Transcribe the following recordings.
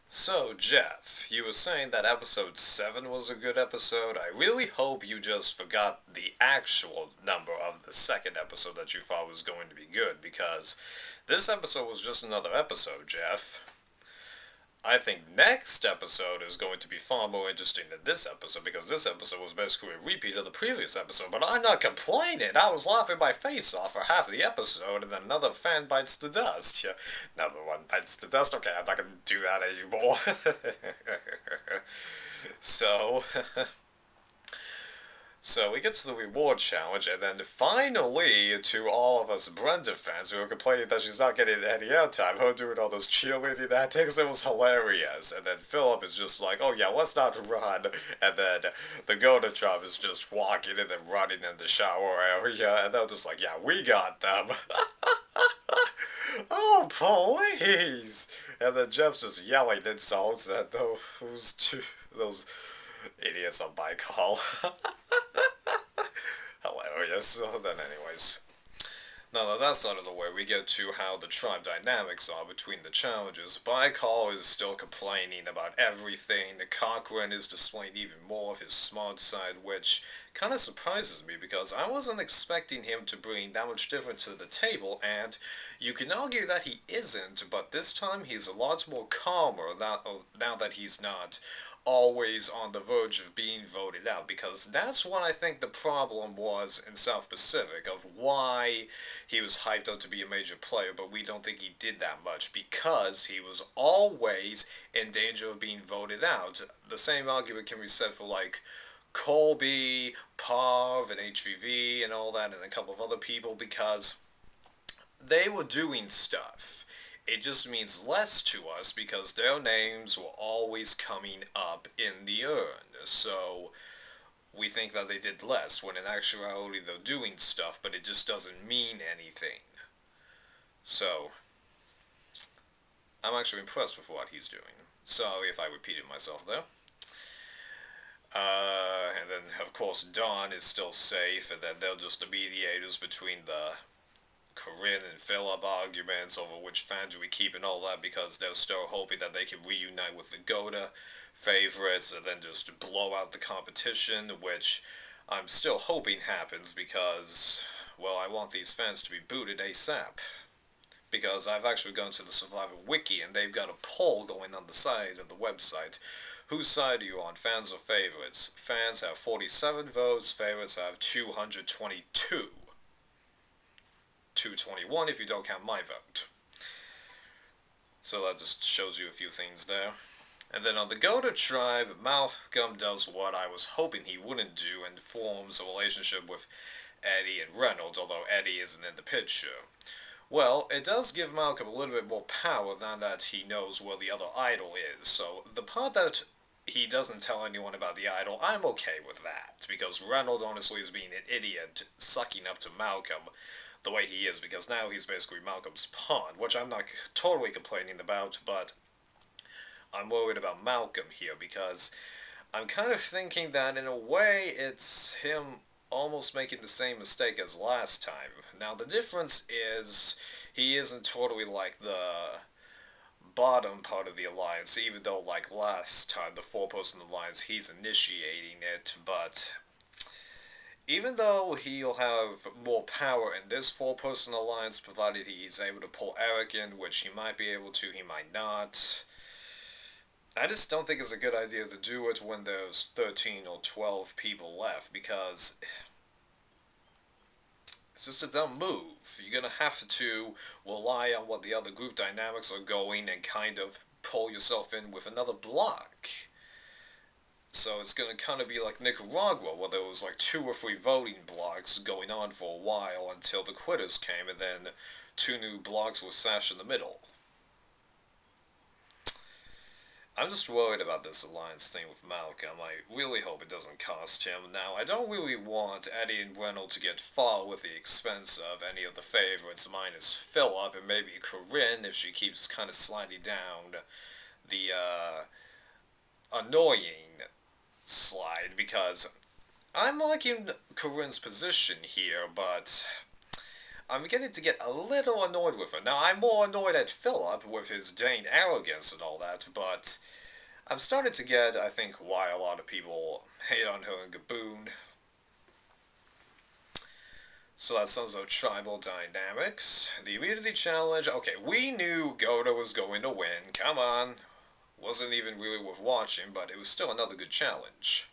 So, Jeff, you were saying that episode 7 was a good episode. I really hope you just forgot the actual number of the second episode that you thought was going to be good, because this episode was just another episode, Jeff. I think next episode is going to be far more interesting than this episode, because this episode was basically a repeat of the previous episode, but I'm not complaining. I was laughing my face off for half the episode, and then another fan bites the dust. Yeah, another one bites the dust. Okay, I'm not going to do that anymore. so, So we get to the reward challenge, and then finally, to all of us Brenda fans who are complaining that she's not getting any airtime, her doing all those cheerleading antics, it was hilarious. And then Philip is just like, oh yeah, let's not run. And then the Golden Trump is just walking and then running in the shower area, and they're just like, yeah, we got them. Oh, please! And then Jeff's just yelling insults at those idiots on bike hall. Hilarious. So then, anyways, now that that's out of the way, we get to how the tribe dynamics are between the challenges. Baikal is still complaining about everything. The Cochrane is displaying even more of his smart side, which kind of surprises me because I wasn't expecting him to bring that much difference to the table, and you can argue that he isn't, but this time he's a lot more calmer now that he's not always on the verge of being voted out, because that's what I think the problem was in South Pacific, of why he was hyped up to be a major player, but we don't think he did that much because he was always in danger of being voted out. The same argument can be said for like Colby, Parv, and HVV and all that, and a couple of other people, because they were doing stuff. It just means less to us because their names were always coming up in the urn. So we think that they did less when in actuality they're doing stuff, but it just doesn't mean anything. So I'm actually impressed with what he's doing. Sorry if I repeated myself there. And then, of course, Dawn is still safe, and then they're just the mediators between the Corinne and Philip arguments over which fan do we keep and all that, because they're still hoping that they can reunite with the Goda favorites and then just blow out the competition, which I'm still hoping happens because, well, I want these fans to be booted ASAP. Because I've actually gone to the Survivor Wiki and they've got a poll going on the side of the website. Whose side are you on, fans or favorites? Fans have 47 votes, favorites have 222. 221 if you don't count my vote. So that just shows you a few things there. And then on the Goda tribe, Malcolm does what I was hoping he wouldn't do and forms a relationship with Eddie and Reynolds, although Eddie isn't in the picture. Well, it does give Malcolm a little bit more power now that he knows where the other idol is, so the part that he doesn't tell anyone about the idol, I'm okay with that, because Reynolds honestly is being an idiot sucking up to Malcolm the way he is, because now he's basically Malcolm's pawn, which I'm not totally complaining about, but I'm worried about Malcolm here, because I'm kind of thinking that in a way it's him almost making the same mistake as last time. Now, the difference is he isn't totally like the bottom part of the alliance, even though, like last time, the four-person alliance, he's initiating it, but even though he'll have more power in this four-person alliance, provided he's able to pull Eric in, which he might be able to, he might not. I just don't think it's a good idea to do it when there's 13 or 12 people left, because it's just a dumb move. You're gonna have to rely on what the other group dynamics are going and kind of pull yourself in with another block. So it's gonna kind of be like Nicaragua, where there was like 2 or 3 voting blocks going on for a while until the quitters came, and then 2 new blocks were sashed in the middle. I'm just worried about this alliance thing with Malcolm. I really hope it doesn't cost him. Now, I don't really want Eddie and Reynolds to get far with the expense of any of the favorites, minus Philip and maybe Corinne if she keeps kind of sliding down the annoying slide, because I'm liking Corinne's position here, but I'm beginning to get a little annoyed with her. Now, I'm more annoyed at Philip with his dang arrogance and all that, but I'm starting to get, I think, why a lot of people hate on her and Gaboon. So that's some of tribal dynamics. The immunity challenge. Okay, we knew Goda was going to win. Come on. Wasn't even really worth watching, but it was still another good challenge.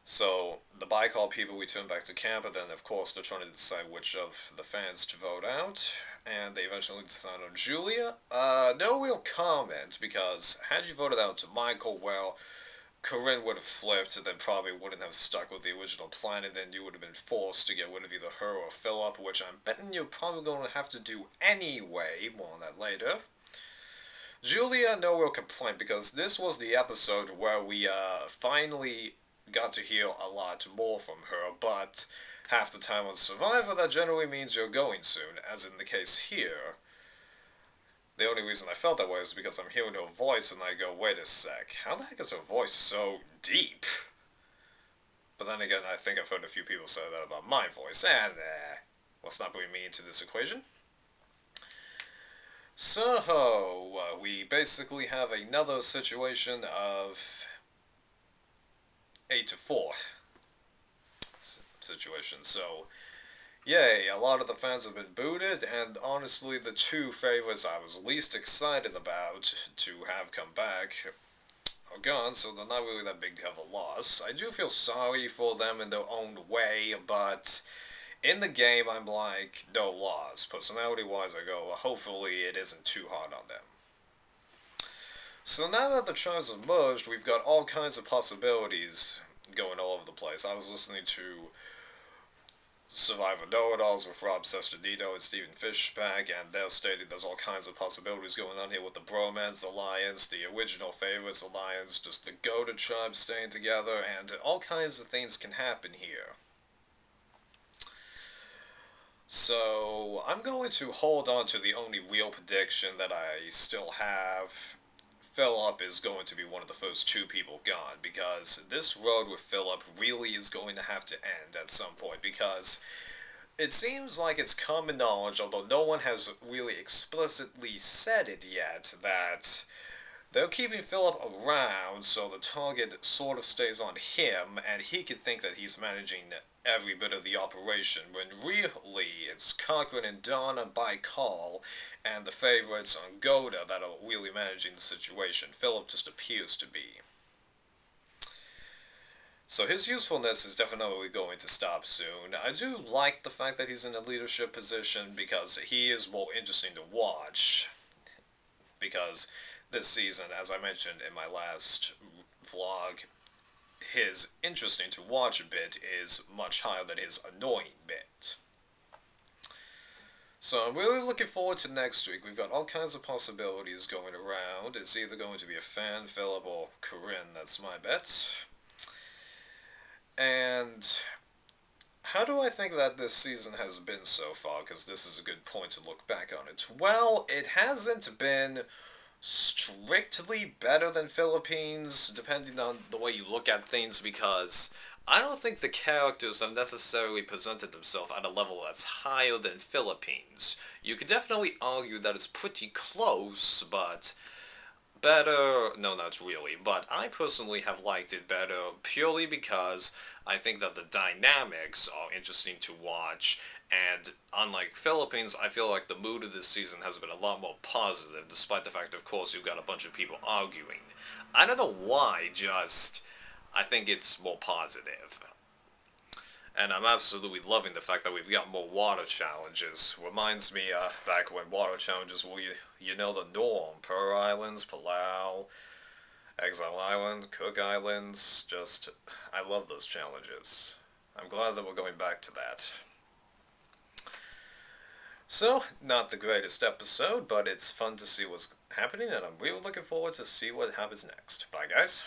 So, the Baikal people, we turn back to camp, and then, of course, they're trying to decide which of the fans to vote out. And they eventually decide on Julia. No real comment, because had you voted out to Michael, well, Corinne would have flipped and then probably wouldn't have stuck with the original plan, and then you would have been forced to get rid of either her or Philip, which I'm betting you're probably going to have to do anyway. More on that later. Julia, no real complaint, because this was the episode where we finally got to hear a lot more from her, but half the time on Survivor, that generally means you're going soon, as in the case here. The only reason I felt that way is because I'm hearing her voice and I go, wait a sec, how the heck is her voice so deep? But then again, I think I've heard a few people say that about my voice, and let's not bring me into this equation. So, we basically have another situation of 8 to 4 situation. So, yay, a lot of the fans have been booted, and honestly, the two favorites I was least excited about to have come back are gone, so they're not really that big of a loss. I do feel sorry for them in their own way, but in the game, I'm like, no loss. Personality-wise, I go, hopefully it isn't too hard on them. So now that the tribes have merged, we've got all kinds of possibilities going all over the place. I was listening to Survivor Know-It-Alls with Rob Sesternito and Stephen Fishback, and they're stating there's all kinds of possibilities going on here with the Bromance Alliance, the original Favorites Alliance, just the Goated tribe staying together, and all kinds of things can happen here. So, I'm going to hold on to the only real prediction that I still have. Philip is going to be one of the first two people gone, because this road with Philip really is going to have to end at some point, because it seems like it's common knowledge, although no one has really explicitly said it yet, that they're keeping Philip around so the target sort of stays on him, and he can think that he's managing every bit of the operation, when really it's Cochran and Donna by call, and the favorites on Goda that are really managing the situation. Philip just appears to be. So his usefulness is definitely going to stop soon. I do like the fact that he's in a leadership position, because he is more interesting to watch. Because this season, as I mentioned in my last vlog, his interesting to watch bit is much higher than his annoying bit. So I'm really looking forward to next week. We've got all kinds of possibilities going around. It's either going to be a fan, Philip, or Corinne. That's my bet. And how do I think that this season has been so far? Because this is a good point to look back on it. Well, it hasn't been strictly better than Philippines, depending on the way you look at things, because I don't think the characters have necessarily presented themselves at a level that's higher than Philippines. You could definitely argue that it's pretty close, but better, no, not really, but I personally have liked it better purely because I think that the dynamics are interesting to watch, and unlike Philippines, I feel like the mood of this season has been a lot more positive, despite the fact, of course, you've got a bunch of people arguing. I don't know why, just I think it's more positive. And I'm absolutely loving the fact that we've got more water challenges. Reminds me back when water challenges were, you know, the norm. Pearl Islands, Palau, Exile Island, Cook Islands. Just, I love those challenges. I'm glad that we're going back to that. So, not the greatest episode, but it's fun to see what's happening, and I'm really looking forward to see what happens next. Bye, guys.